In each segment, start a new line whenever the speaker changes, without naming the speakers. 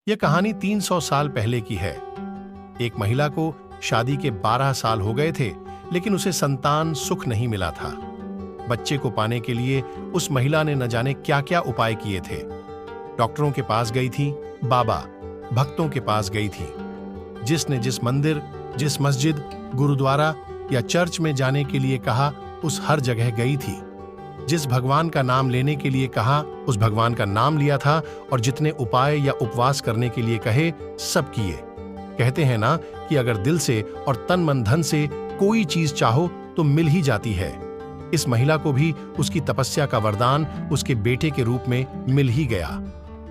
यह कहानी 300 साल पहले की है। एक महिला को शादी के 12 साल हो गए थे, लेकिन उसे संतान सुख नहीं मिला था। बच्चे को पाने के लिए उस महिला ने न जाने क्या क्या उपाय किए थे। डॉक्टरों के पास गई थी, बाबा, भक्तों के पास गई थी। जिसने जिस मंदिर, जिस मस्जिद, गुरुद्वारा या चर्च में जाने के लिए कहा, उस हर जगह गई थी। जिस भगवान का नाम लेने के लिए कहा, उस भगवान का नाम लिया था, और जितने उपाय या उपवास करने के लिए कहे, सब किए। कहते हैं ना कि अगर दिल से और तन मन धन से कोई चीज चाहो तो मिल ही जाती है। इस महिला को भी उसकी तपस्या का वरदान उसके बेटे के रूप में मिल ही गया।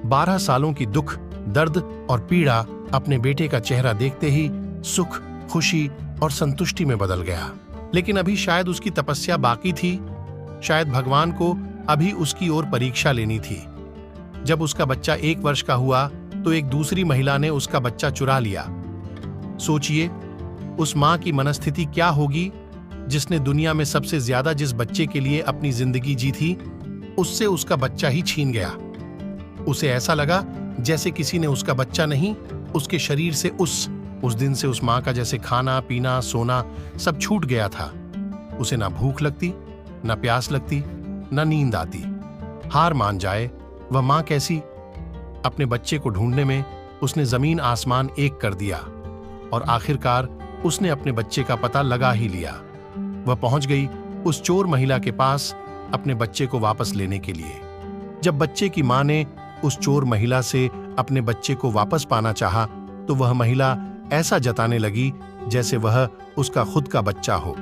12 सालों की दुख, दर्द और पीड़ा अपने बेटे का चेहरा देखते ही सुख, खुशी और संतुष्टि में बदल गया। लेकिन अभी शायद उसकी तपस्या बाकी थी। शायद भगवान को अभी उसकी ओर परीक्षा लेनी थी। जब उसका बच्चा 1 वर्ष का हुआ तो एक दूसरी महिला ने उसका बच्चा चुरा लिया। सोचिए, उस मां की मनस्थिति क्या होगी जिसने दुनिया में सबसे ज्यादा जिस बच्चे के लिए अपनी जिंदगी जी थी, उससे उसका बच्चा ही छीन गया। उसे ऐसा लगा जैसे किसी ने उसका बच्चा नहीं, उसके शरीर से उस दिन से उस मां का जैसे खाना, पीना, सोना सब छूट गया था। उसे ना भूख लगती, न प्यास लगती, न नींद आती। हार मान जाए वह मां कैसी। अपने बच्चे को ढूंढने में उसने जमीन आसमान एक कर दिया, और आखिरकार उसने अपने बच्चे का पता लगा ही लिया। वह पहुंच गई उस चोर महिला के पास अपने बच्चे को वापस लेने के लिए। जब बच्चे की मां ने उस चोर महिला से अपने बच्चे को वापस पाना चाहा, तो वह महिला ऐसा जताने लगी जैसे वह उसका खुद का बच्चा हो।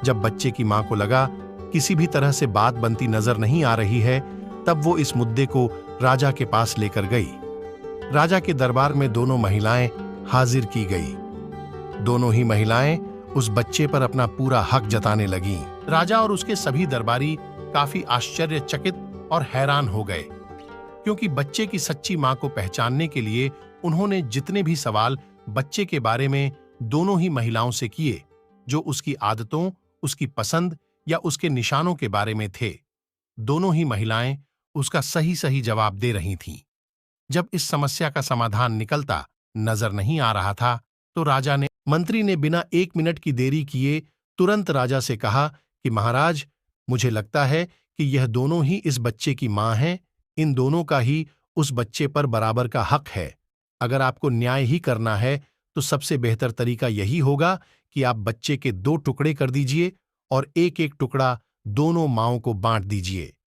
जब बच्चे की मां को लगा किसी भी तरह से बात बनती नजर नहीं आ रही है, तब वो इस मुद्दे को राजा के पास लेकर गई। राजा के दरबार में दोनों महिलाएं हाजिर की गई। दोनों ही महिलाएं उस बच्चे पर अपना पूरा हक जताने लगीं। राजा और उसके सभी दरबारी काफी आश्चर्यचकित और हैरान हो गए, क्योंकि बच्चे की सच्ची मां को पहचानने के लिए उन्होंने जितने भी सवाल बच्चे के बारे में दोनों ही महिलाओं से किए, जो उसकी आदतों, उसकी पसंद या उसके निशानों के बारे में थे, दोनों ही महिलाएं उसका सही सही जवाब दे रही थीं। जब इस समस्या का समाधान निकलता नजर नहीं आ रहा था, तो मंत्री ने बिना 1 मिनट की देरी किए तुरंत राजा से कहा कि महाराज, मुझे लगता है कि यह दोनों ही इस बच्चे की मां हैं। इन दोनों का ही उस बच्चे पर बराबर का हक है। अगर आपको न्याय ही करना है तो सबसे बेहतर तरीका यही होगा कि आप बच्चे के 2 टुकड़े कर दीजिए और एक एक टुकड़ा दोनों माओं को बांट दीजिए।